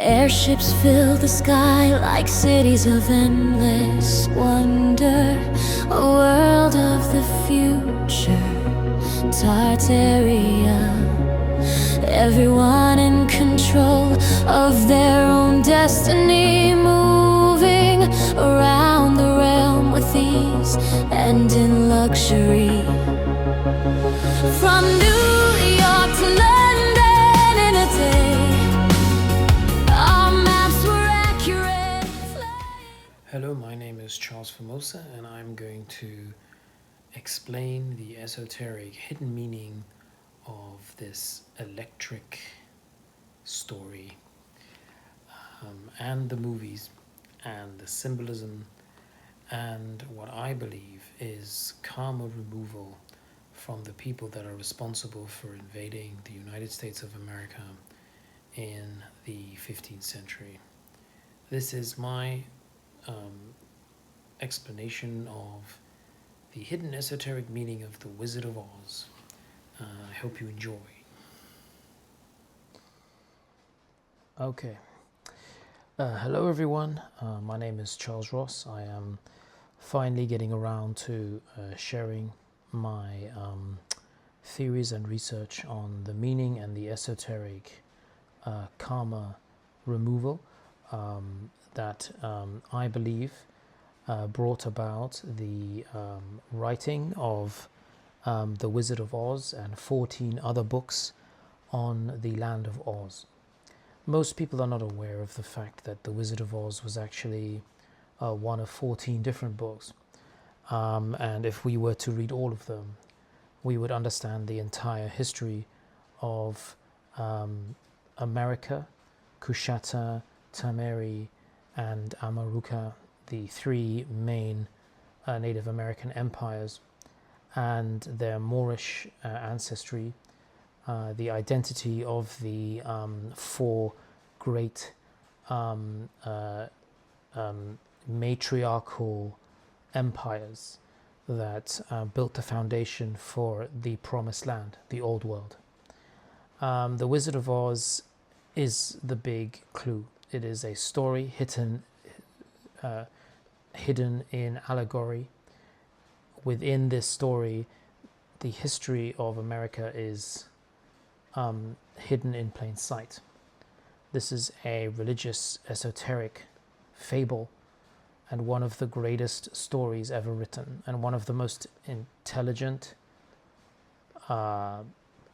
Airships fill the sky like cities of endless wonder. A world of the future, Tartaria. Everyone in control of their own destiny, moving around the realm with ease and in luxury. From New York to London in a day, our maps were accurate. Hello, my name is Charles Formosa, and I'm going to explain the esoteric hidden meaning of this electric story, and the movies, and the symbolism, and what I believe is karma removal from the people that are responsible for invading the United States of America in the 15th century. This is my explanation of the hidden esoteric meaning of the Wizard of Oz. I hope you enjoy. Okay. Hello everyone, my name is Charles Ross. I am finally getting around to sharing my theories and research on the meaning and the esoteric karma removal that I believe brought about the writing of The Wizard of Oz and 14 other books on the land of Oz. Most people are not aware of the fact that The Wizard of Oz was actually one of 14 different books. And if we were to read all of them, we would understand the entire history of America, Kushata, Tameri, and Amaruka, the three main Native American empires, and their Moorish ancestry, the identity of the four great matriarchal empires that built the foundation for the Promised Land, the Old World. The Wizard of Oz is the big clue. It is a story hidden in allegory. Within this story, the history of America is hidden in plain sight. This is a religious, esoteric fable and one of the greatest stories ever written, and one of the most intelligent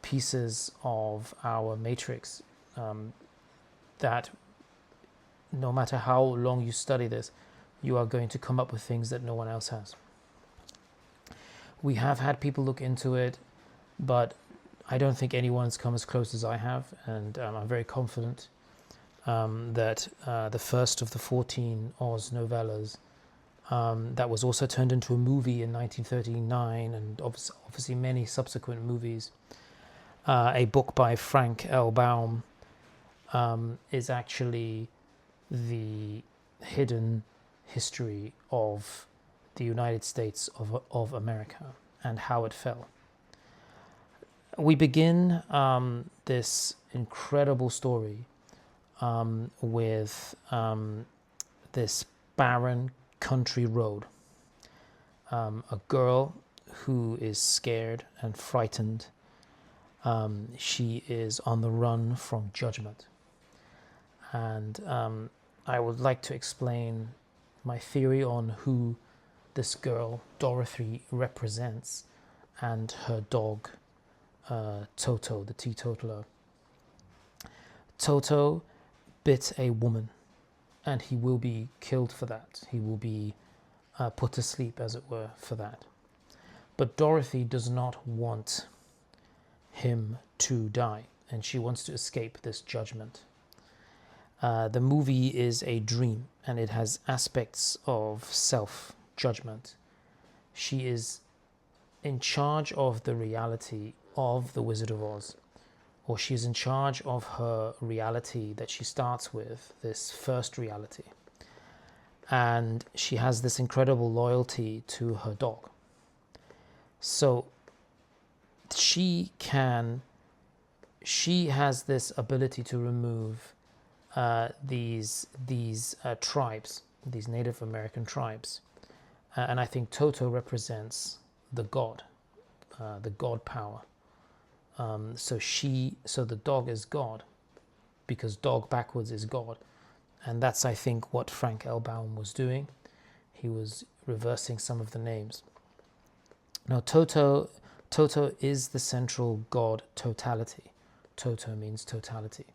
pieces of our matrix that no matter how long you study this, you are going to come up with things that no one else has. We have had people look into it, but I don't think anyone's come as close as I have, and I'm very confident that the first of the 14 Oz novellas that was also turned into a movie in 1939, and obviously many subsequent movies, a book by Frank L. Baum, is actually the hidden history of the United States of America and how it fell. We begin this incredible story with this barren country road. A girl who is scared and frightened. She is on the run from judgment. And I would like to explain my theory on who this girl, Dorothy, represents, and her dog, Toto, the teetotaler. Toto bit a woman, and he will be killed for that. He will be put to sleep, as it were, for that. But Dorothy does not want him to die, and she wants to escape this judgment. The movie is a dream, and it has aspects of self-judgment. She is in charge of the reality of the Wizard of Oz, or she is in charge of her reality that she starts with, this first reality. And she has this incredible loyalty to her dog. So she has this ability to remove these tribes, these Native American tribes, and I think Toto represents the god power. So the dog is God, because dog backwards is God, and that's, I think, what Frank L. Baum was doing. He was reversing some of the names. Now, Toto is the central god totality. Toto means totality.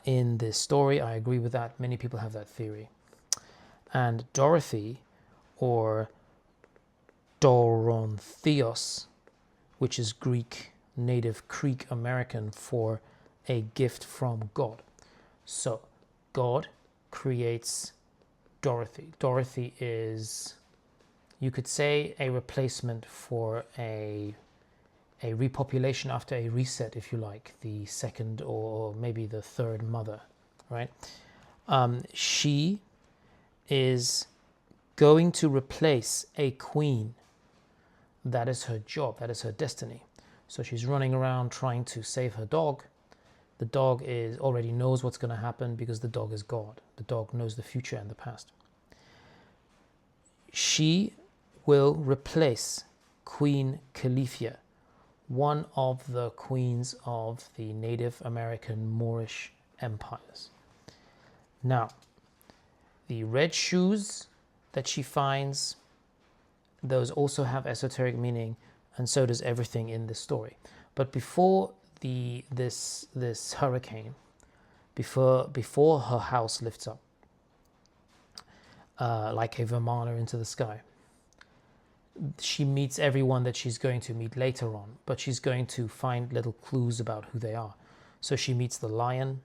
In this story, I agree with that. Many people have that theory. And Dorothy, or Dorontheos, which is Greek, native Greek American for a gift from God. So God creates Dorothy. Dorothy is, you could say, a replacement for a repopulation after a reset, if you like, the second or maybe the third mother, right? She is going to replace a queen. That is her job, that is her destiny. So she's running around trying to save her dog. The dog already knows what's going to happen because the dog is God. The dog knows the future and the past. She will replace Queen Kalifa, one of the queens of the Native American Moorish empires. Now, the red shoes that she finds, those also have esoteric meaning, and so does everything in this story. But before this hurricane, before her house lifts up like a Vimana into the sky, she meets everyone that she's going to meet later on, but she's going to find little clues about who they are. So she meets the lion.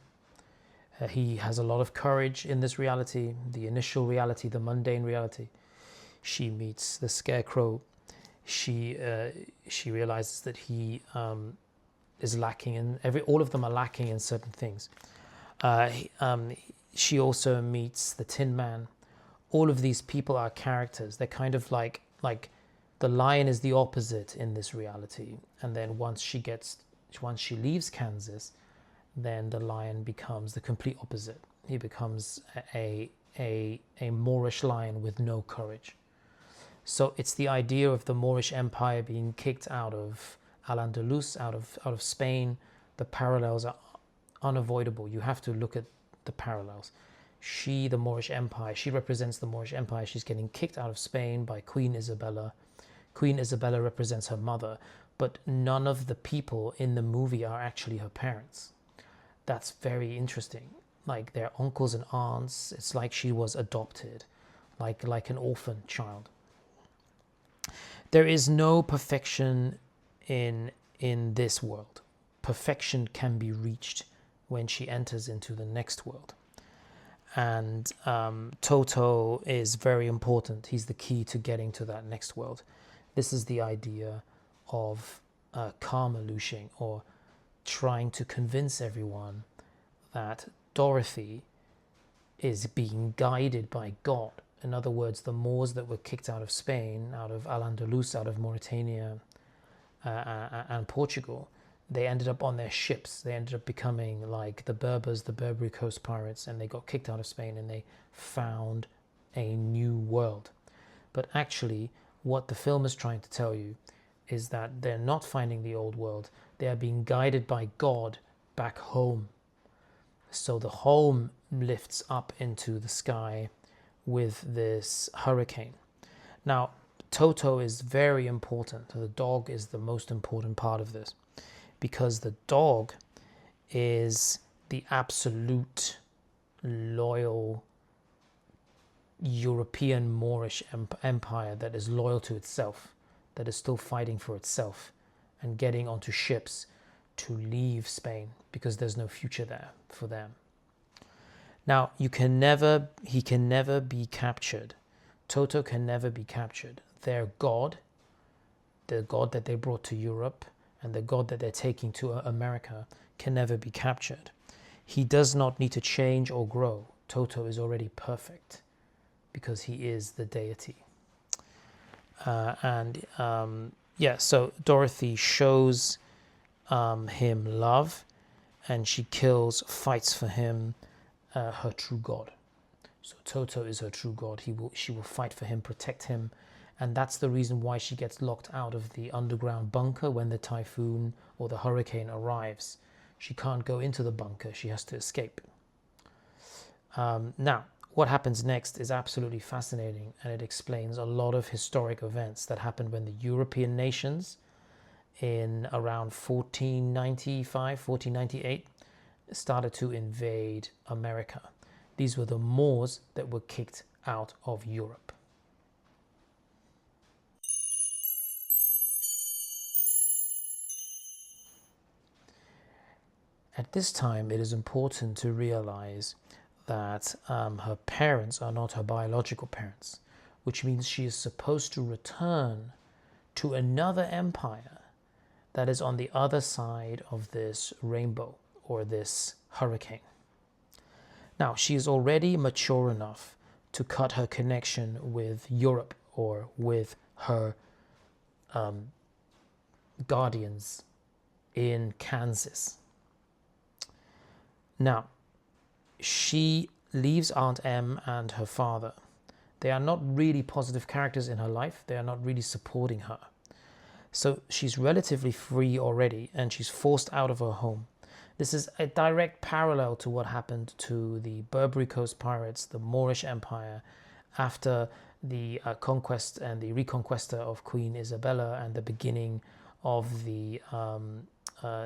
He has a lot of courage in this reality, the initial reality, the mundane reality. She meets the scarecrow. She realizes that he is lacking in all of them are lacking in certain things. She also meets the Tin Man. All of these people are characters. They're kind of like the lion is the opposite in this reality, and then once she leaves Kansas, then the lion becomes the complete opposite. He becomes a Moorish lion with no courage. So it's the idea of the Moorish Empire being kicked out of Al-Andalus, out of Spain. The parallels are unavoidable. You have to look at the parallels. The Moorish Empire, she represents the Moorish Empire. She's getting kicked out of Spain by Queen Isabella. Queen Isabella represents her mother, but none of the people in the movie are actually her parents. That's very interesting. Like, they're uncles and aunts. It's like she was adopted, like an orphan child. There is no perfection in this world. Perfection can be reached when she enters into the next world. And Toto is very important. He's the key to getting to that next world. This is the idea of karma lushing, or trying to convince everyone that Dorothy is being guided by God. In other words, the Moors that were kicked out of Spain, out of Al-Andalus, out of Mauritania and Portugal, they ended up on their ships. They ended up becoming like the Berbers, the Barbary Coast pirates, and they got kicked out of Spain and they found a new world. But actually, what the film is trying to tell you is that they're not finding the old world. They are being guided by God back home. So the home lifts up into the sky with this hurricane. Now, Toto is very important. The dog is the most important part of this, because the dog is the absolute loyal European Moorish empire that is loyal to itself, that is still fighting for itself and getting onto ships to leave Spain because there's no future there for them. Now, he can never be captured. Toto can never be captured. Their god, the god that they brought to Europe and the god that they're taking to America, can never be captured. He does not need to change or grow. Toto is already perfect because he is the deity. So Dorothy shows him love, and she fights for him, her true god. So Toto is her true god. She will fight for him, protect him, and that's the reason why she gets locked out of the underground bunker when the typhoon or the hurricane arrives. She can't go into the bunker. She has to escape. Now, what happens next is absolutely fascinating, and it explains a lot of historic events that happened when the European nations in around 1495, 1498 started to invade America. These were the Moors that were kicked out of Europe. At this time, it is important to realize that her parents are not her biological parents, which means she is supposed to return to another empire that is on the other side of this rainbow or this hurricane. Now, she is already mature enough to cut her connection with Europe or with her guardians in Kansas. Now, she leaves Aunt Em and her father. They are not really positive characters in her life. They are not really supporting her. So she's relatively free already, and she's forced out of her home. This is a direct parallel to what happened to the Barbary Coast pirates, the Moorish Empire, after the conquest and the reconquesta of Queen Isabella and the beginning of the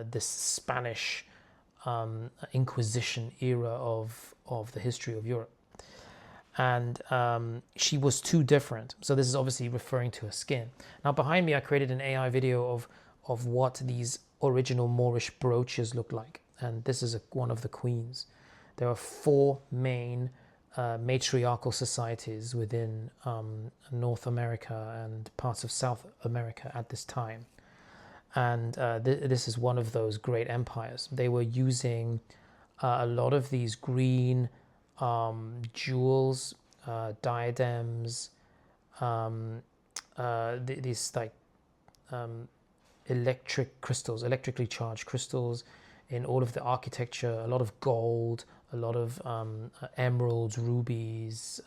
this Spanish Inquisition era of the history of Europe. And she was too different. So this is obviously referring to her skin. Now behind me, I created an AI video of what these original Moorish brooches look like. And this is one of the queens. There are 4 main matriarchal societies within North America and parts of South America at this time. And this is one of those great empires. They were using a lot of these green jewels, diadems, these like electric crystals, electrically charged crystals in all of the architecture, a lot of gold, a lot of emeralds, rubies,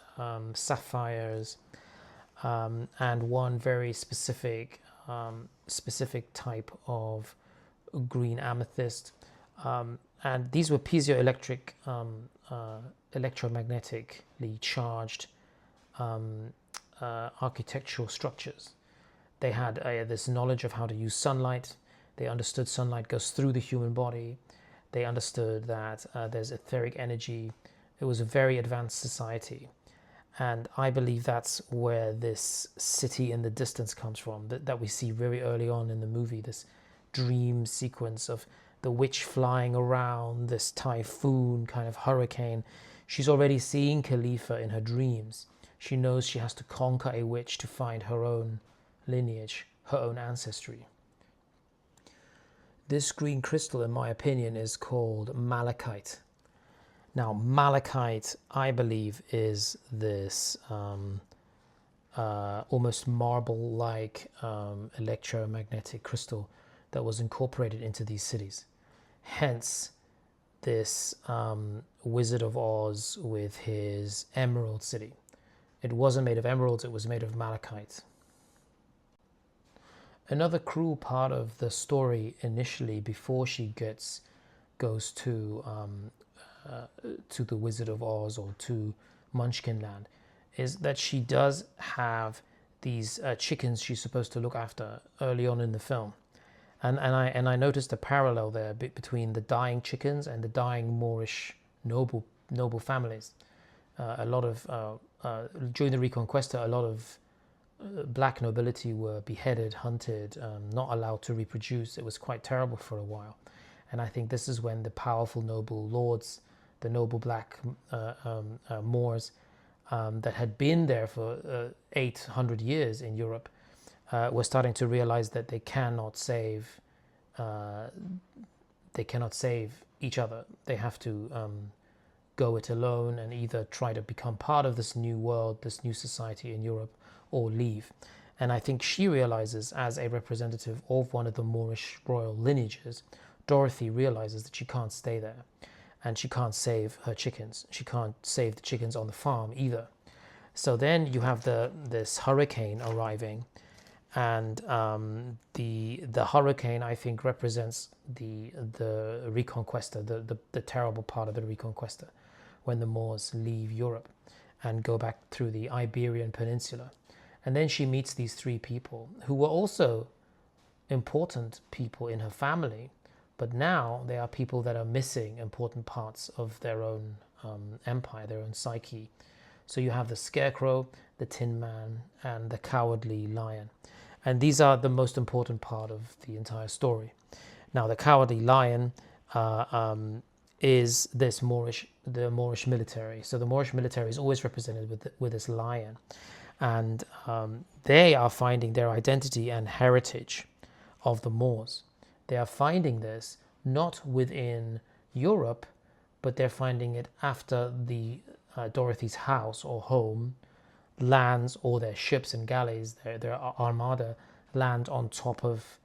sapphires, and one very specific type of green amethyst. And these were piezoelectric, electromagnetically charged architectural structures. They had this knowledge of how to use sunlight. They understood sunlight goes through the human body. They understood that there's etheric energy. It was a very advanced society. And I believe that's where this city in the distance comes from, that we see very early on in the movie, this dream sequence of the witch flying around, this typhoon kind of hurricane. She's already seeing Kalifa in her dreams. She knows she has to conquer a witch to find her own lineage, her own ancestry. This green crystal, in my opinion, is called malachite. Now, malachite, I believe, is this almost marble-like electromagnetic crystal that was incorporated into these cities. Hence, this Wizard of Oz with his Emerald City. It wasn't made of emeralds, it was made of malachite. Another cruel part of the story initially, before she goes to the Wizard of Oz or to Munchkin Land, is that she does have these chickens she's supposed to look after early on in the film. And I noticed a parallel there between the dying chickens and the dying Moorish noble families. A lot of during the Reconquista, a lot of black nobility were beheaded, hunted, not allowed to reproduce. It was quite terrible for a while. And I think this is when the powerful noble lords, the noble black Moors that had been there for 800 years in Europe, were starting to realize that they cannot save each other. They have to go it alone and either try to become part of this new world, this new society in Europe, or leave. And I think she realizes, as a representative of one of the Moorish royal lineages, Dorothy realizes that she can't stay there. and she can't save her chickens. She can't save the chickens on the farm either. So then you have this hurricane arriving, and the hurricane, I think, represents the Reconquista, the terrible part of the Reconquista, when the Moors leave Europe and go back through the Iberian Peninsula. And then she meets these three people who were also important people in her family, but now they are people that are missing important parts of their own empire, their own psyche. So you have the Scarecrow, the Tin Man, and the Cowardly Lion. And these are the most important part of the entire story. Now, the Cowardly Lion is the Moorish military. So the Moorish military is always represented with this lion. And they are finding their identity and heritage of the Moors. They are finding this not within Europe, but they're finding it after the Dorothy's house or home lands, or their ships and galleys, their armada, land on top of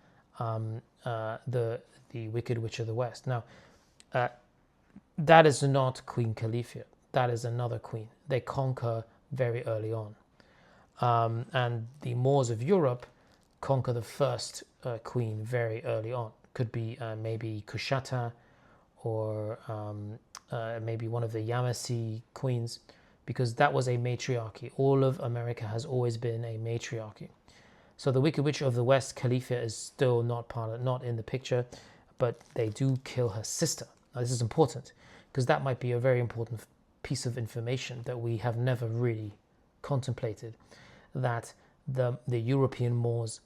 the Wicked Witch of the West. Now, that is not Queen Kalifa. That is another queen. They conquer very early on. And the Moors of Europe conquer the first queen very early on. Could be maybe Kushata, or maybe one of the Yamasee queens, because that was a matriarchy. All of America has always been a matriarchy. So the Wicked Witch of the West, Kalifa, is still not in the picture, but they do kill her sister. Now, this is important because that might be a very important piece of information that we have never really contemplated, that the European Moors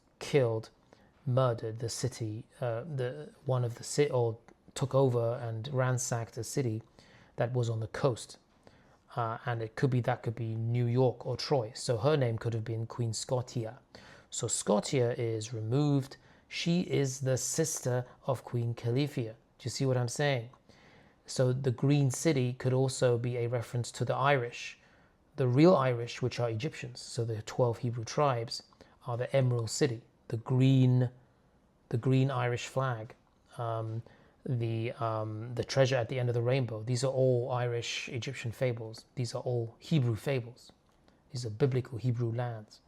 murdered the city, or took over and ransacked a city that was on the coast. And it could be New York or Troy. So her name could have been Queen Scotia. So Scotia is removed. She is the sister of Queen Kalifa. Do you see what I'm saying? So the Green City could also be a reference to the Irish. The real Irish, which are Egyptians, so the 12 Hebrew tribes, are the Emerald City, the green Irish flag, the treasure at the end of the rainbow. These are all Irish Egyptian fables. These are all Hebrew fables. These are biblical Hebrew lands.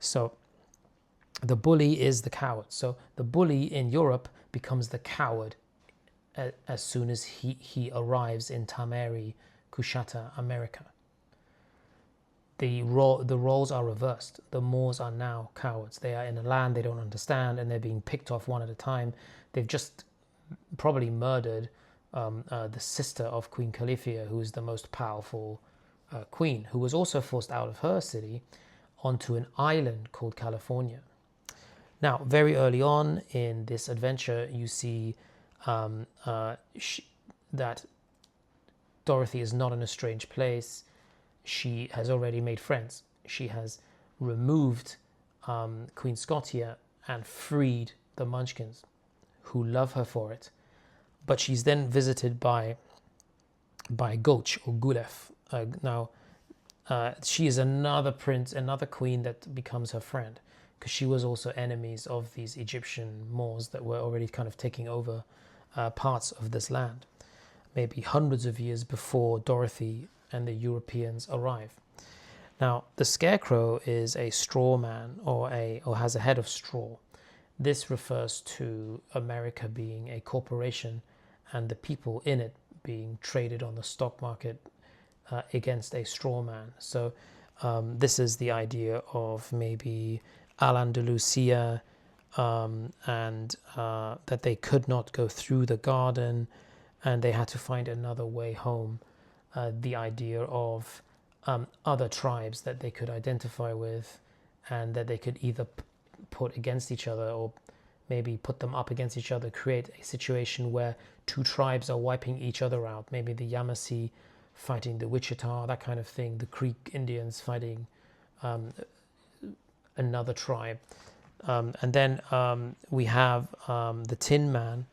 So the bully is the coward. So the bully in Europe becomes the coward as soon as he arrives in Tamari, Kushata, America. The roles are reversed. The Moors are now cowards. They are in a land they don't understand, and they're being picked off one at a time. They've just probably murdered the sister of Queen Kalifa, who is the most powerful queen, who was also forced out of her city onto an island called California. Now, very early on in this adventure, you see that Dorothy is not in a strange place. She has already made friends. She has removed Queen Scotia and freed the Munchkins, who love her for it. But she's then visited by Goch or Gulef. She is another queen that becomes her friend, because she was also enemies of these Egyptian Moors that were already kind of taking over parts of this land, maybe hundreds of years before Dorothy and the Europeans arrive. Now, the Scarecrow is a straw man, or has a head of straw. This refers to America being a corporation and the people in it being traded on the stock market against a straw man. So this is the idea of maybe Al-Andalusia, and that they could not go through the garden and they had to find another way home. The idea of other tribes that they could identify with, and that they could either put against each other, or maybe put them up against each other, create a situation where two tribes are wiping each other out. Maybe the Yamasee fighting the Wichita, that kind of thing. The Creek Indians fighting another tribe. And then we have the Tin Man.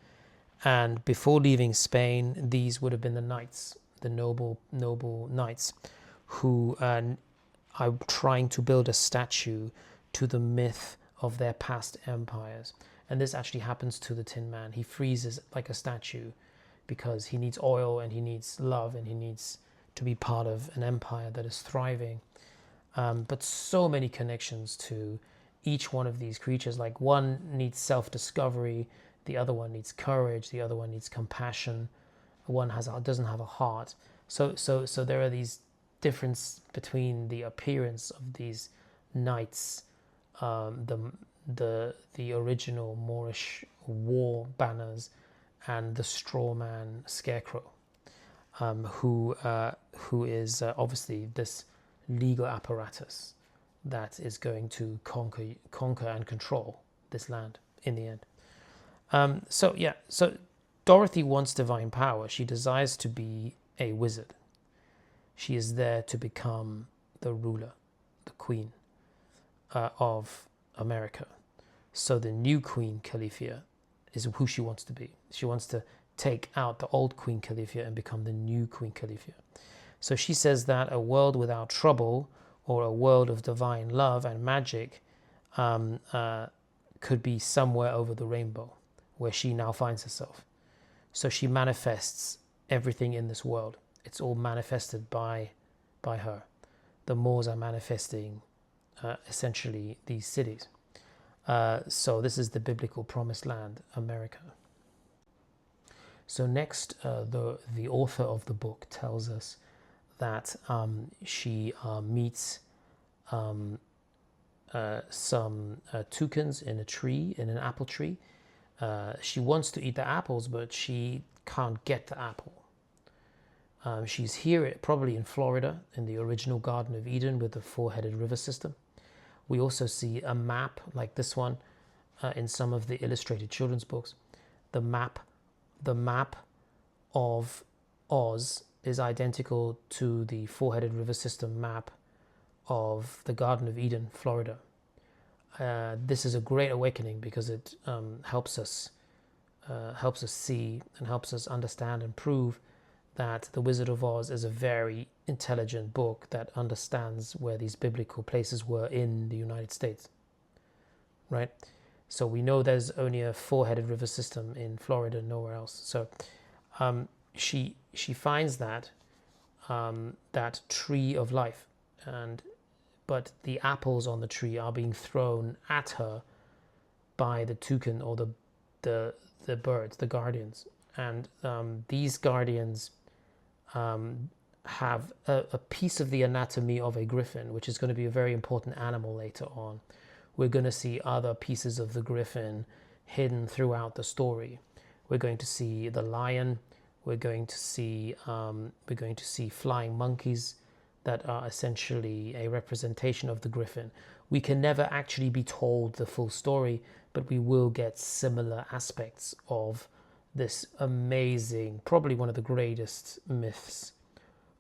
And before leaving Spain, these would have been the knights, the noble knights, who are trying to build a statue to the myth of their past empires. And this actually happens to the Tin Man. He freezes like a statue, because he needs oil and he needs love and he needs to be part of an empire that is thriving. But so many connections to each one of these creatures. Like one needs self-discovery, the other one needs courage, the other one needs compassion, one doesn't have a heart. So there are these difference between the appearance of these knights, the original Moorish war banners, and the straw man scarecrow, who is obviously this legal apparatus that is going to conquer and control this land in the end. So Dorothy wants divine power. She desires to be a wizard. She is there to become the ruler, the queen of America. So the new Queen Kalifa is who she wants to be. She wants to take out the old Queen Kalifa and become the new Queen Kalifa. So she says that a world without trouble, or a world of divine love and magic, could be somewhere over the rainbow, where she now finds herself. So she manifests everything in this world. It's all manifested by her. The Moors are manifesting essentially these cities. So this is the biblical promised land, America. So next, the author of the book tells us that she meets some toucans in a tree, in an apple tree. She wants to eat the apples, but she can't get the apple. She's here, probably in Florida, in the original Garden of Eden with the four-headed river system. We also see a map like this one in some of the illustrated children's books. The map of Oz is identical to the four-headed river system map of the Garden of Eden, Florida. This is a great awakening because it helps us see and helps us understand and prove that The Wizard of Oz is a very intelligent book that understands where these biblical places were in the United States, right? So we know there's only a four-headed river system in Florida, nowhere else. So she finds that tree of life, but the apples on the tree are being thrown at her by the toucan, or the birds, the guardians, and these guardians have a piece of the anatomy of a griffin, which is going to be a very important animal later on. We're going to see other pieces of the griffin hidden throughout the story. We're going to see the lion. We're going to see flying monkeys that are essentially a representation of the griffin. We can never actually be told the full story, but we will get similar aspects of this amazing, probably one of the greatest myths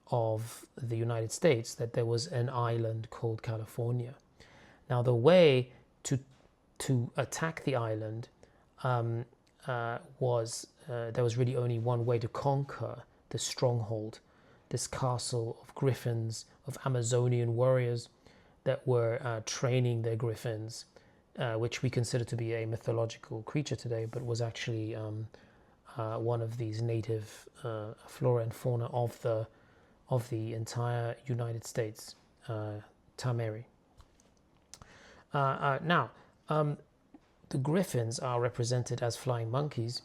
of the United States, that there was an island called California. Now, the way to attack the island was there was really only one way to conquer this stronghold, this castle of griffins, of Amazonian warriors that were training their griffins, which we consider to be a mythological creature today, but was actually one of these native flora and fauna of the entire United States, Tameri. Now, the griffins are represented as flying monkeys,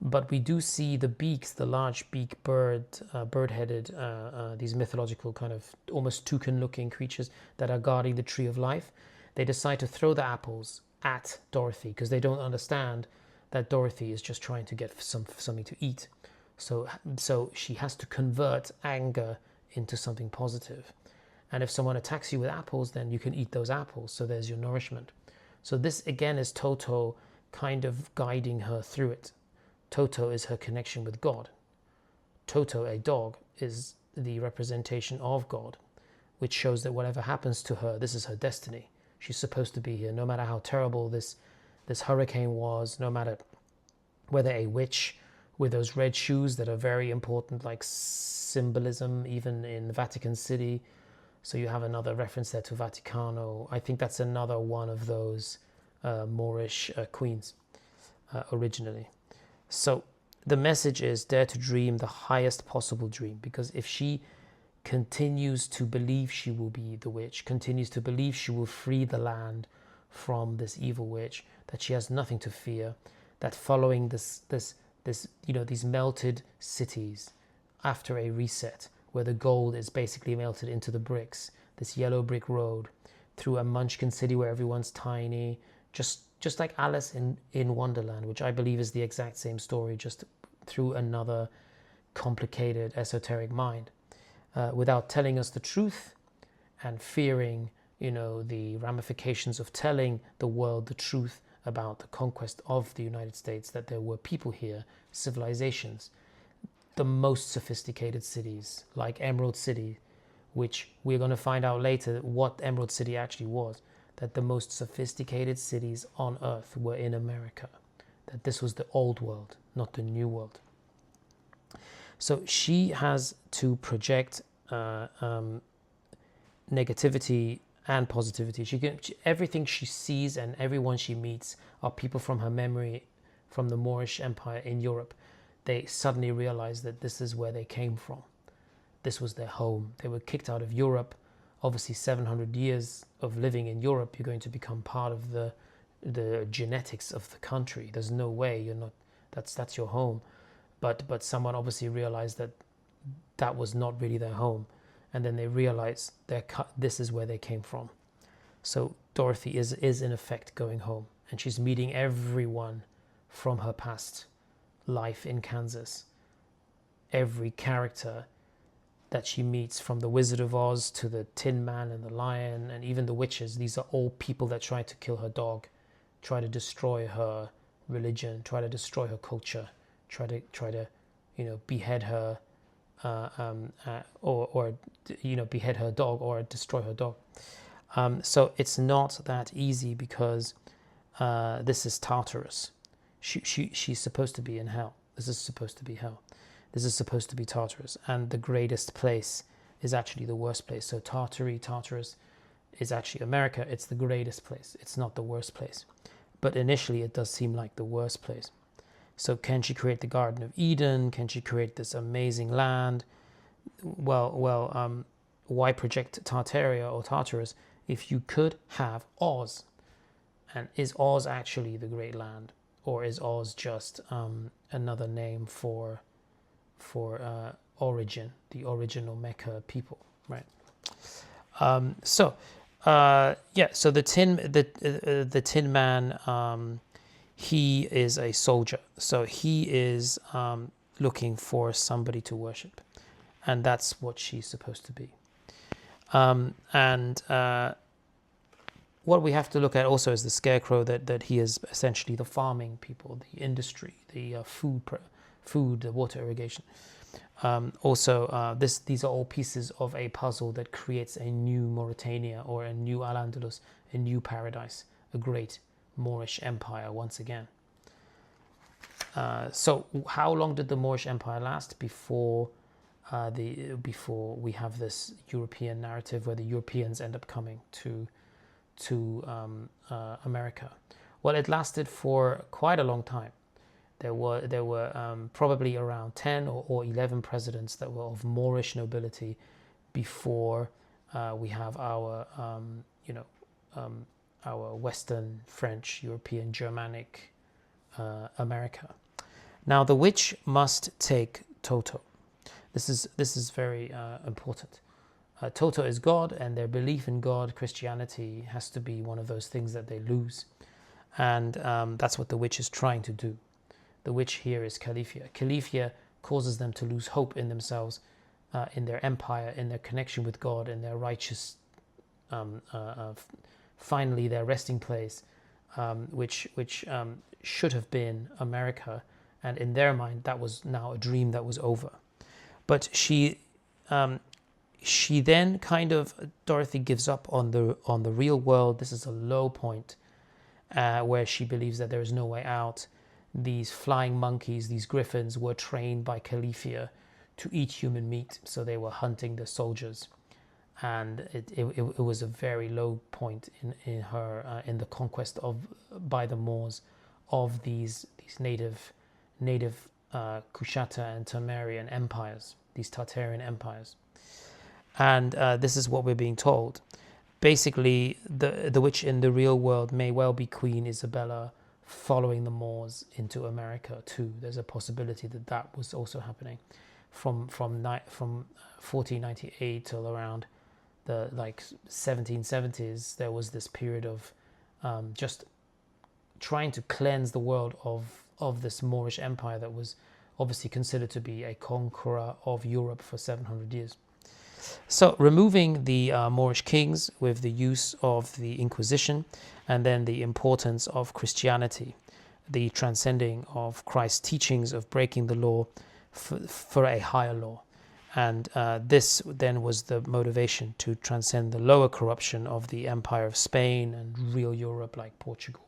but we do see the beaks, the large beak bird-headed, these mythological kind of almost toucan-looking creatures that are guarding the tree of life. They decide to throw the apples at Dorothy because they don't understand that Dorothy is just trying to get something to eat. So she has to convert anger into something positive. And if someone attacks you with apples, then you can eat those apples. So there's your nourishment. So this again is Toto kind of guiding her through it. Toto is her connection with God. Toto, a dog, is the representation of God, which shows that whatever happens to her, this is her destiny. She's supposed to be here, no matter how terrible this hurricane was, no matter whether a witch with those red shoes that are very important, like symbolism, even in Vatican City. So you have another reference there to Vaticano. I think that's another one of those Moorish queens originally. So the message is dare to dream the highest possible dream, because if she continues to believe she will be the witch, continues to believe she will free the land from this evil witch, that she has nothing to fear, that following this these melted cities after a reset where the gold is basically melted into the bricks, this yellow brick road through a Munchkin city where everyone's tiny, just like Alice in Wonderland, which I believe is the exact same story, just through another complicated esoteric mind, without telling us the truth and fearing, the ramifications of telling the world the truth about the conquest of the United States, that there were people here, civilizations, the most sophisticated cities, like Emerald City, which we're going to find out later what Emerald City actually was, that the most sophisticated cities on Earth were in America, that this was the old world, not the new world. So she has to project negativity and positivity. Everything she sees and everyone she meets are people from her memory, from the Moorish Empire in Europe. They suddenly realize that this is where they came from. This was their home. They were kicked out of Europe. Obviously, 700 years of living in Europe, you're going to become part of the genetics of the country. There's no way you're not. That's your home. But someone obviously realized that was not really their home, and then they realize this is where they came from. So Dorothy is in effect going home, and she's meeting everyone from her past life in Kansas. Every character that she meets, from the Wizard of Oz to the Tin Man and the Lion and even the witches, these are all people that try to kill her dog, try to destroy her religion, try to destroy her culture, try to behead her, or behead her dog or destroy her dog. So it's not that easy, because this is Tartarus. She's supposed to be in hell. This is supposed to be hell. This is supposed to be Tartarus, and the greatest place is actually the worst place. So Tartarus is actually America. It's the greatest place. It's not the worst place. But initially it does seem like the worst place. So can she create the Garden of Eden? Can she create this amazing land? Well, why project Tartaria or Tartarus if you could have Oz? And is Oz actually the great land? Or is Oz just another name for origin, the original Mecca people, right? So the Tin Man, he is a soldier, so he is looking for somebody to worship, and that's what she's supposed to be. What we have to look at also is the Scarecrow, that he is essentially the farming people, the industry, the food, water irrigation. These are all pieces of a puzzle that creates a new Mauritania, or a new Al-Andalus, a new paradise, a great Moorish empire once again. So how long did the Moorish empire last before we have this European narrative where the Europeans end up coming to America? Well, it lasted for quite a long time. There were probably around 10 or 11 presidents that were of Moorish nobility before we have our Western, French, European, Germanic America. Now the witch must take Toto. This is very important. Toto is God, and their belief in God, Christianity, has to be one of those things that they lose, and that's what the witch is trying to do. The witch here is Kalifa. Kalifa causes them to lose hope in themselves, in their empire, in their connection with God, in their righteous, finally their resting place, which should have been America, and in their mind that was now a dream that was over. But she then Dorothy gives up on the real world. This is a low point where she believes that there is no way out. These flying monkeys, these griffins, were trained by Kalifa to eat human meat, so they were hunting the soldiers, and it was a very low point in her in the conquest by the Moors of these native Kushata and Temerian empires, these Tartarian empires. And this is what we're being told. Basically, the witch in the real world may well be Queen Isabella following the Moors into America too. There's a possibility that that was also happening from 1498 till around the 1770s. There was this period of just trying to cleanse the world of this Moorish empire that was obviously considered to be a conqueror of Europe for 700 years. So removing the Moorish kings with the use of the Inquisition, and then the importance of Christianity, the transcending of Christ's teachings of breaking the law for a higher law. And this then was the motivation to transcend the lower corruption of the Empire of Spain and real Europe like Portugal,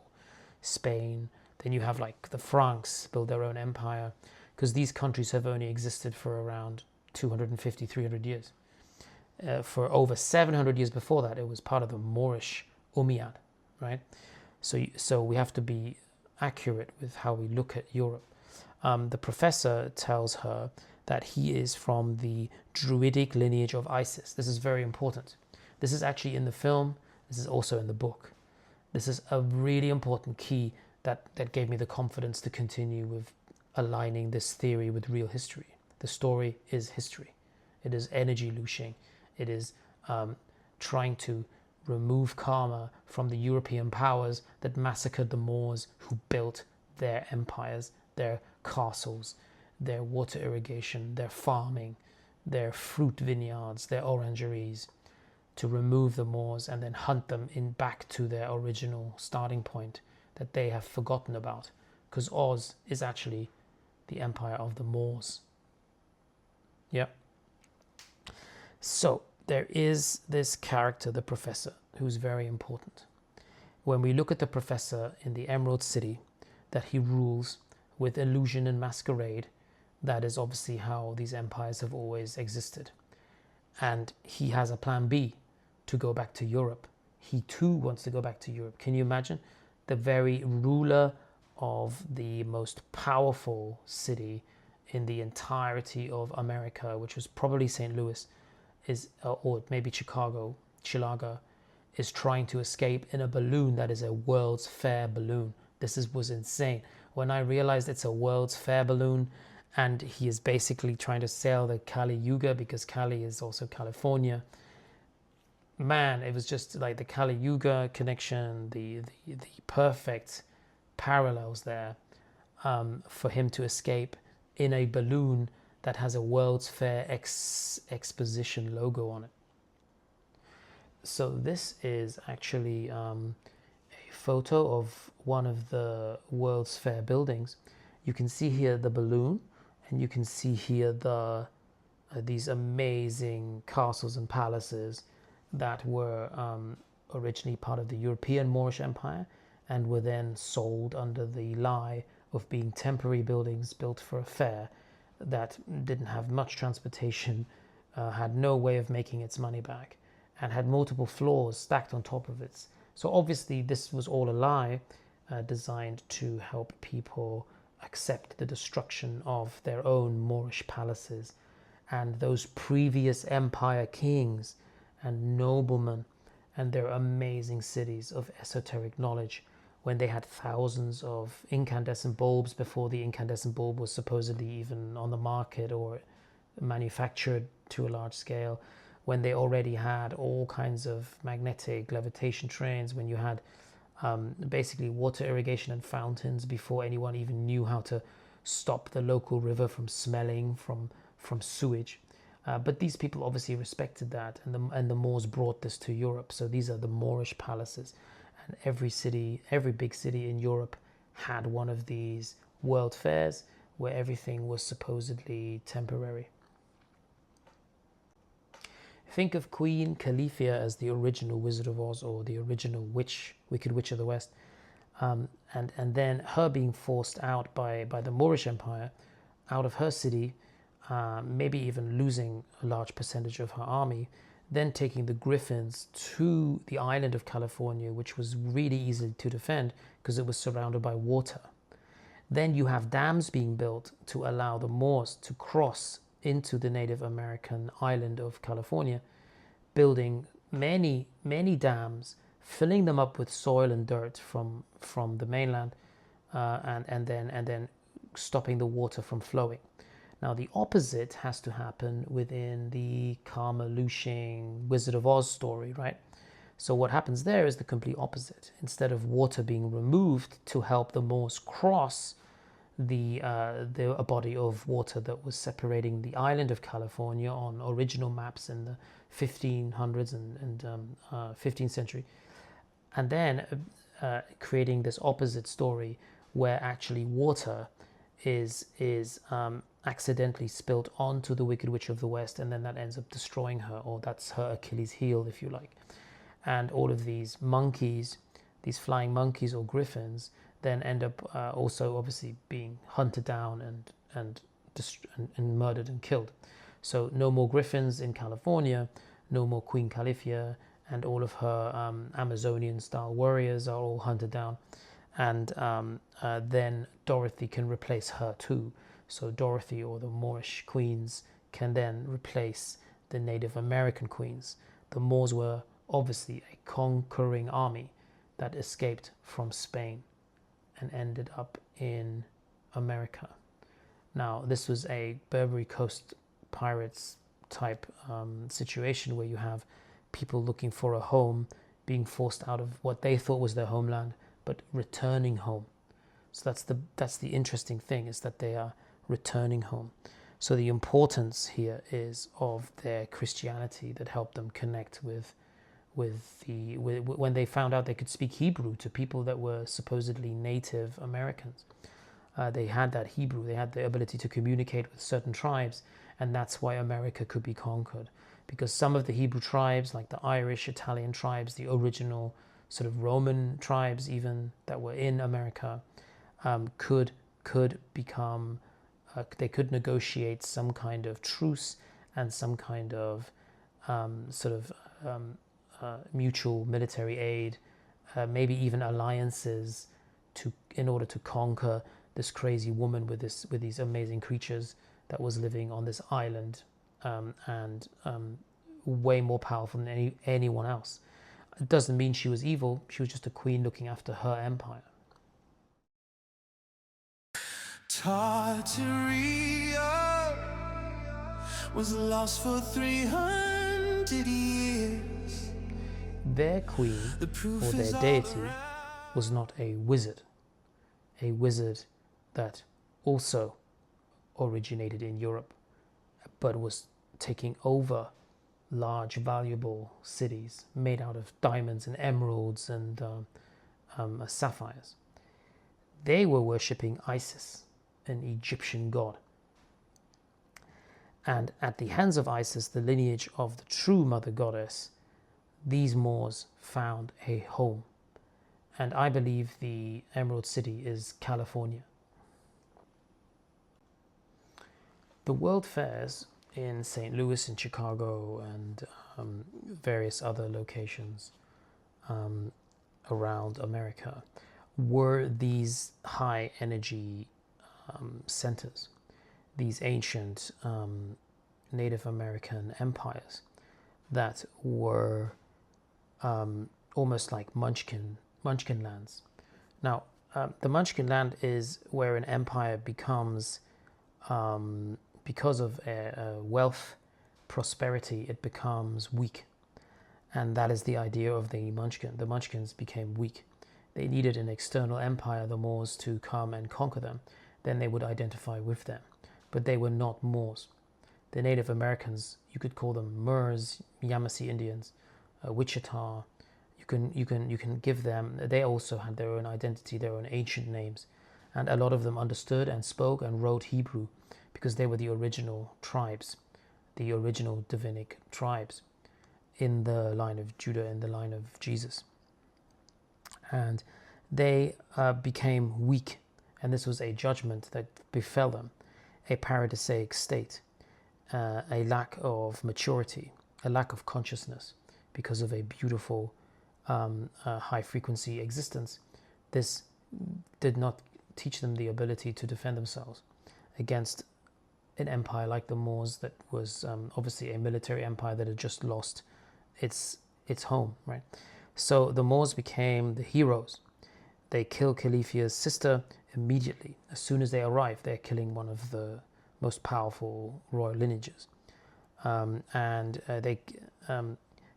Spain. Then you have like the Franks build their own empire, because these countries have only existed for around 250, 300 years. For over 700 years before that, it was part of the Moorish Umayyad, right? So we have to be accurate with how we look at Europe. The professor tells her that he is from the Druidic lineage of Isis. This is very important. This is actually in the film. This is also in the book. This is a really important key that gave me the confidence to continue with aligning this theory with real history. The story is history. It is energy looshing. It is trying to remove karma from the European powers that massacred the Moors, who built their empires, their castles, their water irrigation, their farming, their fruit vineyards, their orangeries, to remove the Moors and then hunt them back to their original starting point that they have forgotten about, because Oz is actually the empire of the Moors. Yep. So there is this character, the professor, who's very important. When we look at the professor in the Emerald City, that he rules with illusion and masquerade, that is obviously how these empires have always existed. And he has a plan B to go back to Europe. He too wants to go back to Europe. Can you imagine? The very ruler of the most powerful city in the entirety of America, which was probably St. Louis, or maybe Chilaga, is trying to escape in a balloon that is a World's Fair balloon. Was insane. When I realized it's a World's Fair balloon, and he is basically trying to sail the Kali Yuga, because Kali is also California. Man, it was just like the Kali Yuga connection, the perfect parallels there for him to escape in a balloon that has a World's Fair exposition logo on it. So this is actually a photo of one of the World's Fair buildings. You can see here the balloon, and you can see here these amazing castles and palaces that were originally part of the European Moorish Empire and were then sold under the lie of being temporary buildings built for a fair that didn't have much transportation, had no way of making its money back, and had multiple floors stacked on top of it. So obviously this was all a lie, designed to help people accept the destruction of their own Moorish palaces and those previous empire kings and noblemen and their amazing cities of esoteric knowledge, when they had thousands of incandescent bulbs before the incandescent bulb was supposedly even on the market or manufactured to a large scale, when they already had all kinds of magnetic levitation trains, when you had basically water irrigation and fountains before anyone even knew how to stop the local river from smelling from sewage. But these people obviously respected that, and the Moors brought this to Europe. So these are the Moorish palaces, and every big city in Europe had one of these world fairs where everything was supposedly temporary. Think of Queen Kalifa as the original Wizard of Oz, or the original Wicked Witch of the West, and then her being forced out by the Moorish Empire out of her city, maybe even losing a large percentage of her army, then taking the griffins to the island of California, which was really easy to defend because it was surrounded by water. Then you have dams being built to allow the Moors to cross into the Native American island of California, building many, many dams, filling them up with soil and dirt from the mainland, and then stopping the water from flowing. Now the opposite has to happen within the Karma-Lushing Wizard of Oz story, right? So what happens there is the complete opposite. Instead of water being removed to help the Moors cross a body of water that was separating the island of California on original maps in the 1500s and 15th century, and then creating this opposite story where actually water is accidentally spilt onto the Wicked Witch of the West, and then that ends up destroying her, or that's her Achilles heel, if you like. And all of these monkeys, these flying monkeys or griffins, then end up also obviously being hunted down and murdered and killed. So no more griffins in California, no more Queen Kalifa, and all of her Amazonian-style warriors are all hunted down. And then Dorothy can replace her too. So Dorothy, or the Moorish queens, can then replace the Native American queens. The Moors were obviously a conquering army that escaped from Spain and ended up in America. Now, this was a Barbary Coast pirates type situation where you have people looking for a home, being forced out of what they thought was their homeland, but returning home. So that's the interesting thing, is that they are returning home. So the importance here is of their Christianity that helped them connect with when they found out they could speak Hebrew to people that were supposedly Native Americans. They had that Hebrew, they had the ability to communicate with certain tribes, and that's why America could be conquered. Because some of the Hebrew tribes, like the Irish, Italian tribes, the original sort of Roman tribes even that were in America, could become, they could negotiate some kind of truce and some kind of mutual military aid, maybe even alliances in order to conquer this crazy woman with these amazing creatures that was living on this island, and way more powerful than anyone else. It doesn't mean she was evil. She was just a queen looking after her empire. Tartaria was lost for 300 years. Their queen, or their deity, was not a wizard that also originated in Europe, but was taking over large, valuable cities made out of diamonds and emeralds and sapphires. They were worshipping Isis, an Egyptian god. And at the hands of Isis, the lineage of the true mother goddess, these Moors found a home. And I believe the Emerald City is California. The world fairs in St. Louis and Chicago and various other locations around America were these high energy centers, these ancient Native American empires that were almost like Munchkin lands. Now, the Munchkin land is where an empire becomes, because of wealth, prosperity, it becomes weak. And that is the idea of the Munchkin. The Munchkins became weak. They needed an external empire, the Moors, to come and conquer them. Then they would identify with them. But they were not Moors. The Native Americans, you could call them Moors, Yamasee Indians, Wichita. You can give them. They also had their own identity, their own ancient names, and a lot of them understood and spoke and wrote Hebrew because they were the original tribes, the original Davidic tribes in the line of Judah, in the line of Jesus. And they became weak, and this was a judgment that befell them, a paradisiac state, a lack of maturity, a lack of consciousness because of a beautiful high frequency existence. This did not teach them the ability to defend themselves against an empire like the Moors, that was obviously a military empire that had just lost its home, right? So the Moors became the heroes. They kill Kalifa's sister immediately. As soon as they arrive, they're killing one of the most powerful royal lineages.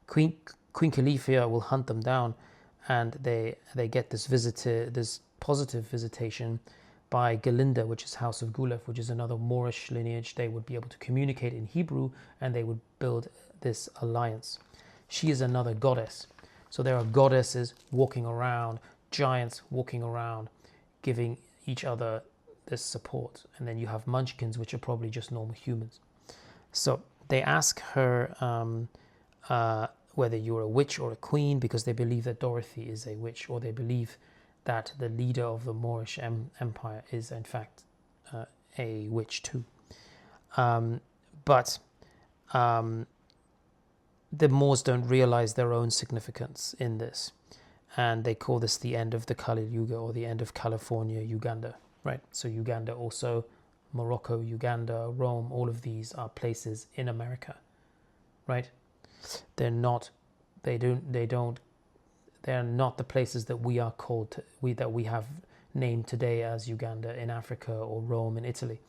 Queen Kalifa will hunt them down, and they get this positive visitation by Galinda, which is House of Gulef, which is another Moorish lineage. They would be able to communicate in Hebrew, and they would build this alliance. She is another goddess. So there are goddesses walking around, giants walking around, giving each other this support. And then you have munchkins, which are probably just normal humans. So they ask her whether you're a witch or a queen, because they believe that Dorothy is a witch, or they believe that the leader of the Moorish Empire is in fact a witch too. But the Moors don't realize their own significance in this, and they call this the end of the Kali Yuga, or the end of California, Uganda, right? So Uganda, also Morocco, Uganda, Rome, all of these are places in America, right? They're not the places that we are called that we have named today as Uganda in Africa, or Rome in Italy.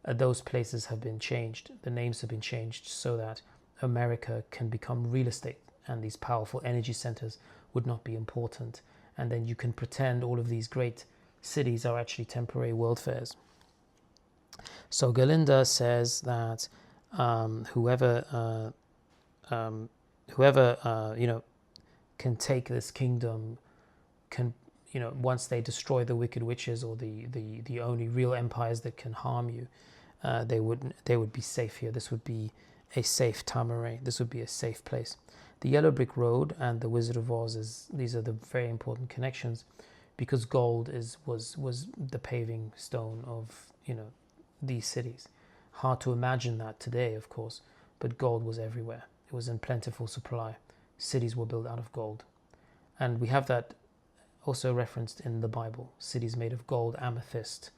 Those places have been changed. The names have been changed so that America can become real estate, and these powerful energy centers would not be important. And then you can pretend all of these great cities are actually temporary world fairs. So Galinda says that whoever can take this kingdom can, once they destroy the wicked witches, or the only real empires that can harm you, they would be safe here. This would be a safe Tamaray. This would be a safe place. The Yellow Brick Road and the Wizard of Oz these are the very important connections, because gold was the paving stone of these cities. Hard to imagine that today, of course, but gold was everywhere. It was in plentiful supply. Cities were built out of gold, and we have that also referenced in the Bible. Cities made of gold, amethyst,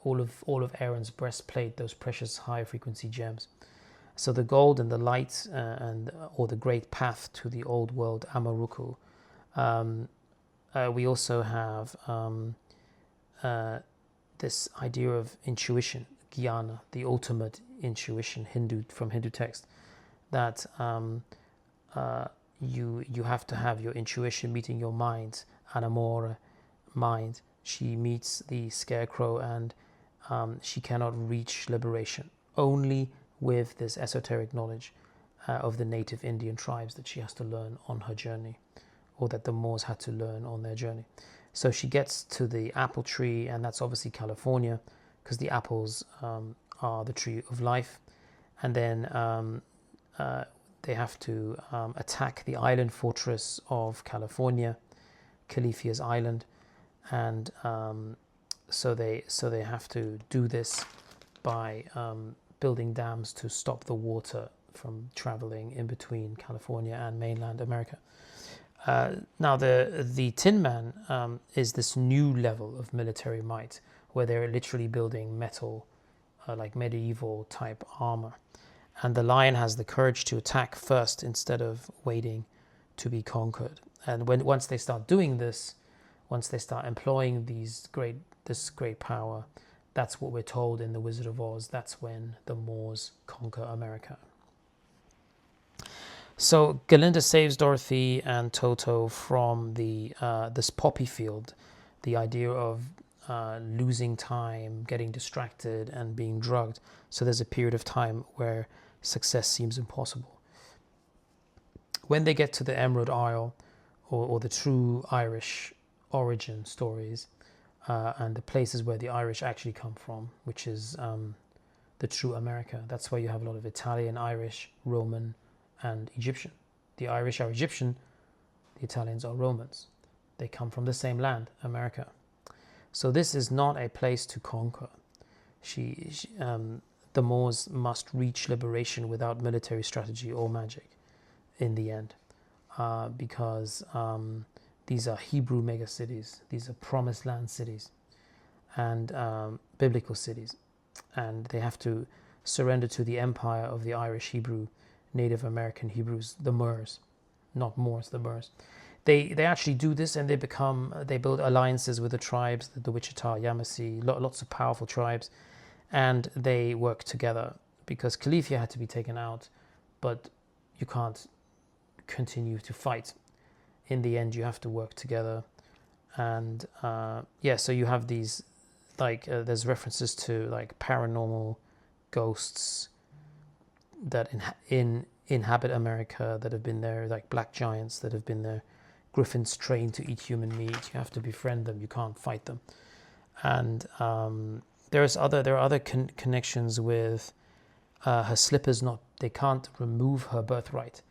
all of Aaron's breastplate, those precious high frequency gems. So the gold and the light, or the great path to the old world, Amaruku. We also have this idea of intuition, jnana, the ultimate intuition, from Hindu text, that you have to have your intuition meeting your mind, Anamora, mind. She meets the scarecrow, and she cannot reach liberation only with this esoteric knowledge of the native Indian tribes that she has to learn on her journey, or that the Moors had to learn on their journey. So she gets to the apple tree, and that's obviously California, because the apples are the tree of life. And then they have to attack the island fortress of California, Kalifa's island, and so they have to do this by building dams to stop the water from traveling in between California and mainland America. Now the Tin Man is this new level of military might, where they're literally building metal, like medieval type armor. And the lion has the courage to attack first instead of waiting to be conquered. And once they start doing this, once they start employing this great power, that's what we're told in The Wizard of Oz. That's when the Moors conquer America. So Galinda saves Dorothy and Toto from this poppy field, the idea of losing time, getting distracted, and being drugged. So there's a period of time where success seems impossible. When they get to the Emerald Isle, or the true Irish origin stories, and the places where the Irish actually come from, which is the true America. That's why you have a lot of Italian, Irish, Roman, and Egyptian. The Irish are Egyptian, the Italians are Romans. They come from the same land, America. So this is not a place to conquer. The Moors must reach liberation without military strategy or magic in the end, because these are Hebrew megacities. These are promised land cities. and biblical cities, and they have to surrender to the empire of the Irish Hebrew, Native American Hebrews, the Moors, not Moors, the Moors. They actually do this, and they build alliances with the tribes, the Wichita, Yamasee, lots of powerful tribes, and they work together because Kalifa had to be taken out, but you can't continue to fight. In the end, you have to work together, and so you have these there's references to like paranormal ghosts that inhabit America, that have been there, like black giants that have been there, griffins trained to eat human meat. You have to befriend them. You can't fight them. And there are other connections with her slippers. They can't remove her birthright.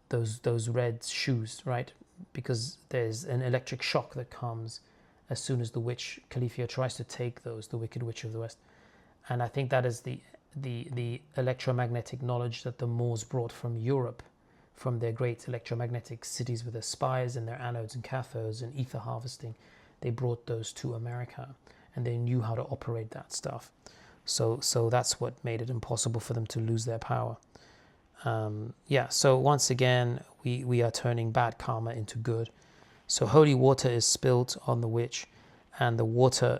Those red shoes, right? Because there's an electric shock that comes as soon as the witch Kalifa tries to take those, the Wicked Witch of the West. And I think that is the electromagnetic knowledge that the Moors brought from Europe, from their great electromagnetic cities with their spires and their anodes and cathodes and ether harvesting. They brought those to America, and they knew how to operate that stuff. So that's what made it impossible for them to lose their power. So once again, we are turning bad karma into good. So holy water is spilt on the witch, and the water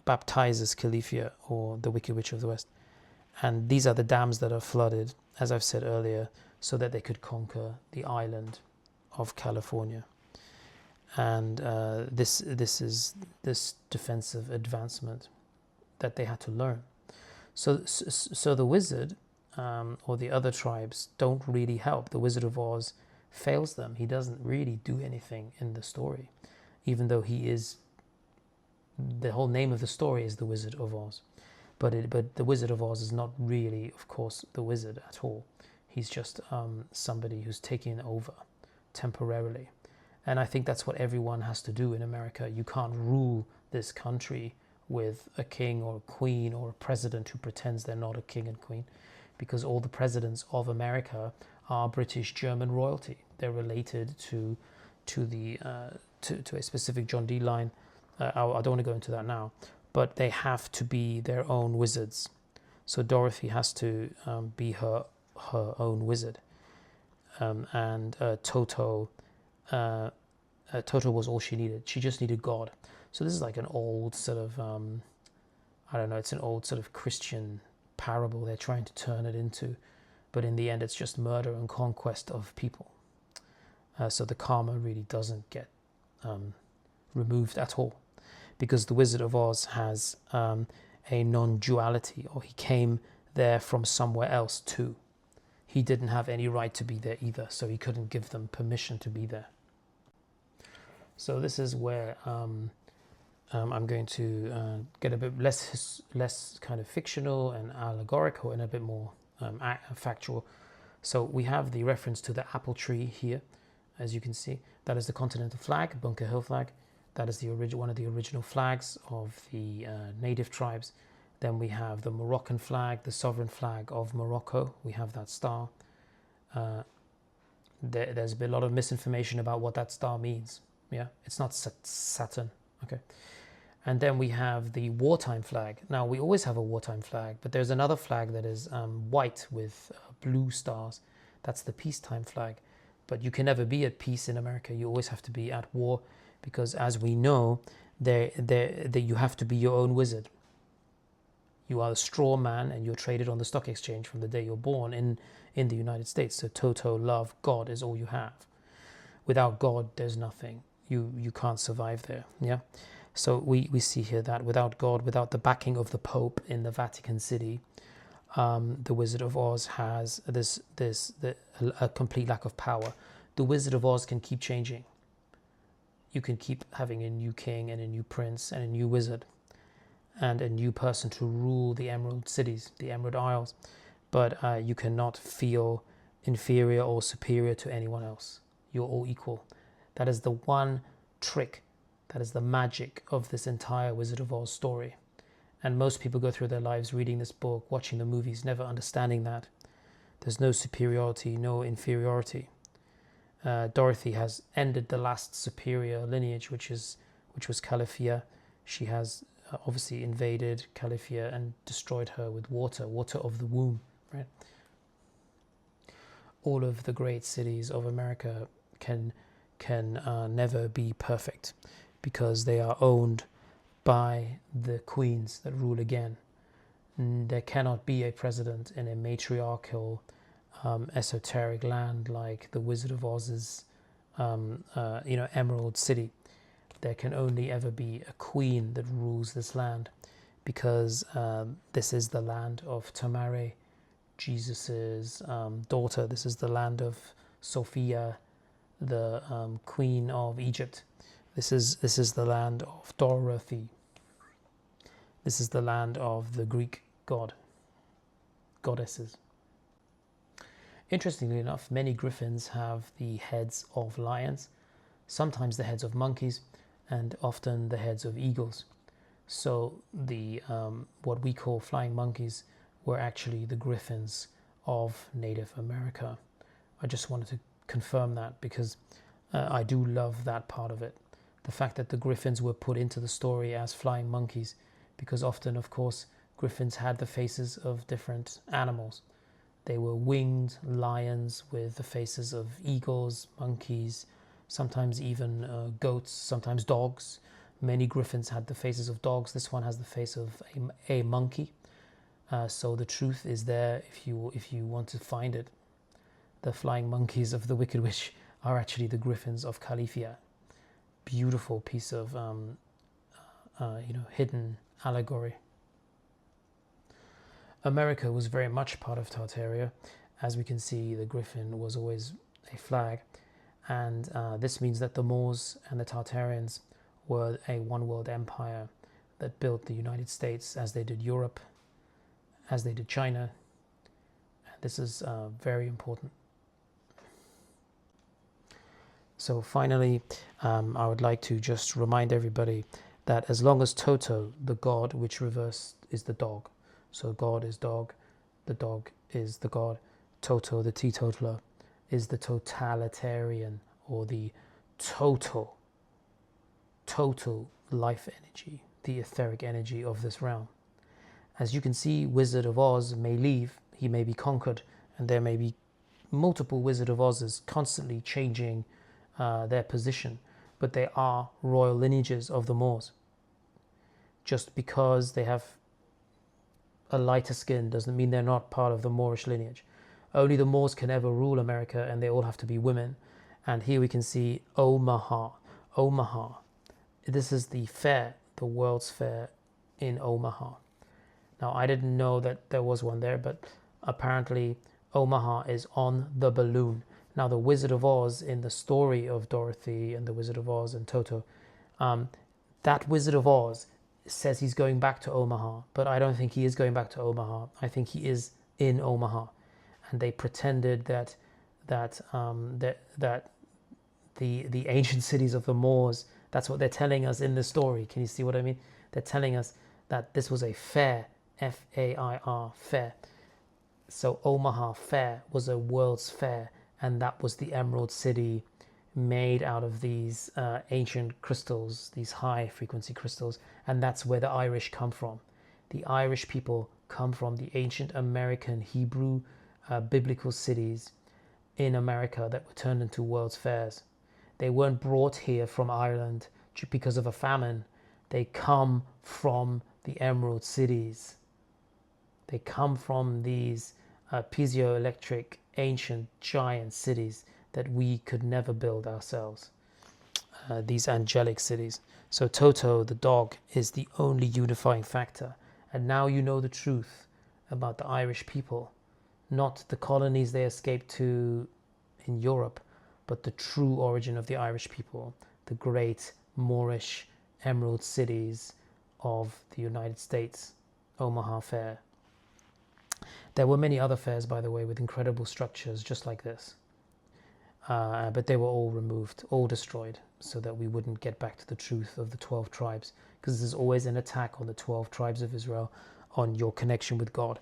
baptizes Kalifa, or the Wicked Witch of the West. And these are the dams that are flooded, as I've said earlier, so that they could conquer the island of California. And this is this defensive advancement that they had to learn. So the wizard or the other tribes don't really help. The Wizard of Oz fails them. He doesn't really do anything in the story, even though he is. The whole name of the story is the Wizard of Oz, but the Wizard of Oz is not really, of course, the wizard at all. He's just somebody who's taking over temporarily. And I think that's what everyone has to do in America. You can't rule this country with a king or a queen or a president who pretends they're not a king and queen, because all the presidents of America are British German royalty. They're related to a specific John Dee line. I don't want to go into that now, but they have to be their own wizards. So Dorothy has to be her own wizard, and Toto was all she needed. She just needed God. So this is like an old sort of it's an old sort of Christian parable they're trying to turn it into, but in the end it's just murder and conquest of people. So the karma really doesn't get removed at all, because the Wizard of Oz has a non-duality, or he came there from somewhere else too. He didn't have any right to be there either, so he couldn't give them permission to be there. So this is where I'm going to get a bit less kind of fictional and allegorical and a bit more factual. So we have the reference to the apple tree here, as you can see. That is the continental flag, Bunker Hill flag. That is one of the original flags of the native tribes. Then we have the Moroccan flag, the sovereign flag of Morocco. We have that star. There's been a lot of misinformation about what that star means. Yeah, it's not Saturn. Okay. And then we have the wartime flag. Now, we always have a wartime flag, but there's another flag that is white with blue stars. That's the peacetime flag. But you can never be at peace in America. You always have to be at war, because as we know, you have to be your own wizard. You are a straw man, and you're traded on the stock exchange from the day you're born in the United States. So Toto, love, God is all you have. Without God, there's nothing. You can't survive there. Yeah. So we see here that without God, without the backing of the Pope in the Vatican City, the Wizard of Oz has a complete lack of power. The Wizard of Oz can keep changing. You can keep having a new king and a new prince and a new wizard and a new person to rule the Emerald Cities, the Emerald Isles, but you cannot feel inferior or superior to anyone else. You're all equal. That is the one trick. That is the magic of this entire Wizard of Oz story. And most people go through their lives reading this book, watching the movies, never understanding that. There's no superiority, no inferiority. Dorothy has ended the last superior lineage, which was Kalifa. She has obviously invaded Kalifa and destroyed her with water of the womb, right? All of the great cities of America can never be perfect because they are owned by the queens that rule again. There cannot be a president in a matriarchal, esoteric land like the Wizard of Oz's, Emerald City. There can only ever be a queen that rules this land because this is the land of Tamare, Jesus's daughter. This is the land of Sophia, the queen of Egypt. This is the land of Dorothy. This is the land of the Greek goddesses. Interestingly enough, many griffins have the heads of lions, sometimes the heads of monkeys, and often the heads of eagles. So the what we call flying monkeys were actually the griffins of Native America. I just wanted to confirm that because I do love that part of it. The fact that the griffins were put into the story as flying monkeys, because often, of course, griffins had the faces of different animals. They were winged lions with the faces of eagles, monkeys, sometimes even goats, sometimes dogs. Many griffins had the faces of dogs. This one has the face of a monkey. So the truth is there if you want to find it. The flying monkeys of the Wicked Witch are actually the griffins of Kalifa. Beautiful piece of hidden allegory. America was very much part of Tartaria. As we can see, the griffin was always a flag, and this means that the Moors and the Tartarians were a one-world empire that built the United States as they did Europe, as they did China. And this is very important. So finally, I would like to just remind everybody that as long as Toto, the god, which reversed is the dog, so God is dog, the dog is the god, Toto, the teetotaler, is the totalitarian or the total life energy, the etheric energy of this realm. As you can see, Wizard of Oz may leave, he may be conquered, and there may be multiple Wizard of Oz's constantly changing their position, but they are royal lineages of the Moors. Just because they have a lighter skin doesn't mean they're not part of the Moorish lineage. Only the Moors can ever rule America, and they all have to be women. And here we can see Omaha. Omaha. This is the fair, the World's Fair in Omaha. Now, I didn't know that there was one there, but apparently Omaha is on the balloon. Now, the Wizard of Oz, in the story of Dorothy and the Wizard of Oz and Toto, that Wizard of Oz says he's going back to Omaha, but I don't think he is going back to Omaha. I think he is in Omaha, and they pretended that the ancient cities of the Moors. That's what they're telling us in the story. Can you see what I mean? They're telling us that this was a fair, F-A-I-R, fair. So Omaha Fair was a world's fair, and that was the Emerald City made out of these ancient crystals, these high frequency crystals, and that's where the Irish come from. The Irish people come from the ancient American Hebrew biblical cities in America that were turned into world's fairs. They weren't brought here from Ireland because of a famine. They come from the Emerald Cities. They come from these piezoelectric ancient giant cities that we could never build ourselves, these angelic cities. So Toto, the dog, is the only unifying factor. And now you know the truth about the Irish people, not the colonies they escaped to in Europe, but the true origin of the Irish people, the great Moorish emerald cities of the United States, Omaha Fair. There were many other fairs, by the way, with incredible structures just like this. But they were all removed, all destroyed, so that we wouldn't get back to the truth of the 12 tribes, because there's always an attack on the 12 tribes of Israel, on your connection with God.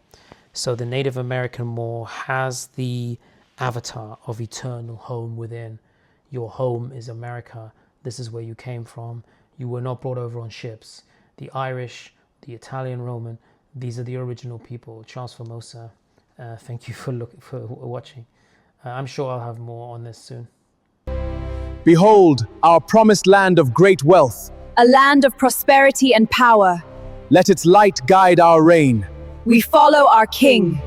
So the Native American Moor has the avatar of eternal home within. Your home is America. This is where you came from. You were not brought over on ships. the Irish, the Italian Roman. These are the original people. Charles Formosa. Thank you for watching. I'm sure I'll have more on this soon. Behold, our promised land of great wealth. A land of prosperity and power. Let its light guide our reign. We follow our king.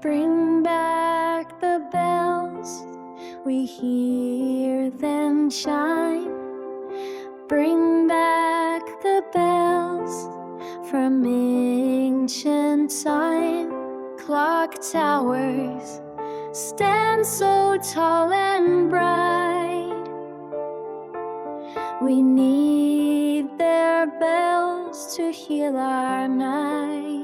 Bring back the bells, we hear them chime. Bring back the bells from ancient time. Clock towers stand so tall and bright. We need their bells to heal our night.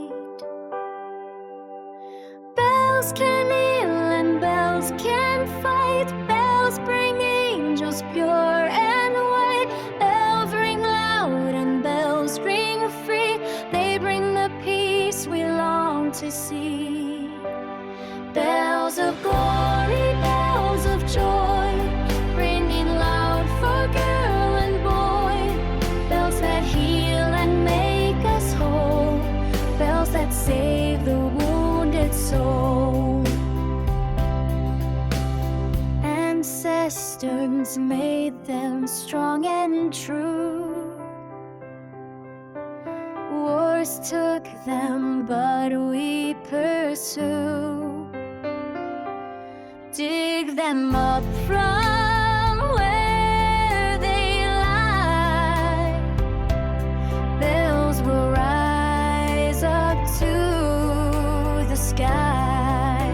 Bells can heal and bells can fight. Bells bring angels pure and white. Bells ring loud and bells ring free. They bring the peace we long to see. Bells of glory, bells of joy, ringing loud for girl and boy. Bells that heal and make us whole. Bells that save the wounded soul. Ancestors made them strong and true. Wars took them, but we pursue. Dig them up from where they lie. Bells will rise up to the sky.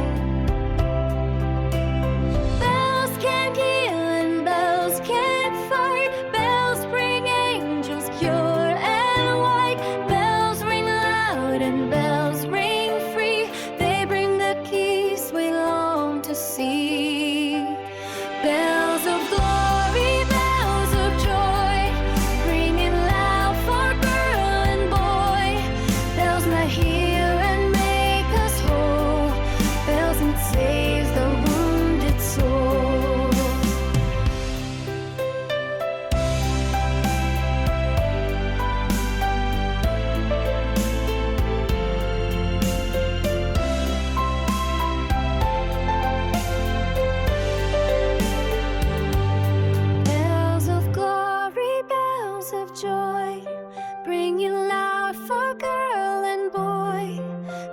Bells can heal and bells can fight. Bells bring angels pure and white. Bells ring loud and bells ring free. They bring the peace we long to see. Bells of glory, bells of joy, ringing loud for girl and boy. Bells that heal and make us whole. Bells that save the wounded soul. Bells of glory, bells of joy, bringing loud for girl and boy.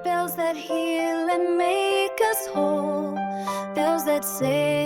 Bells that heal and make us whole. Bells that save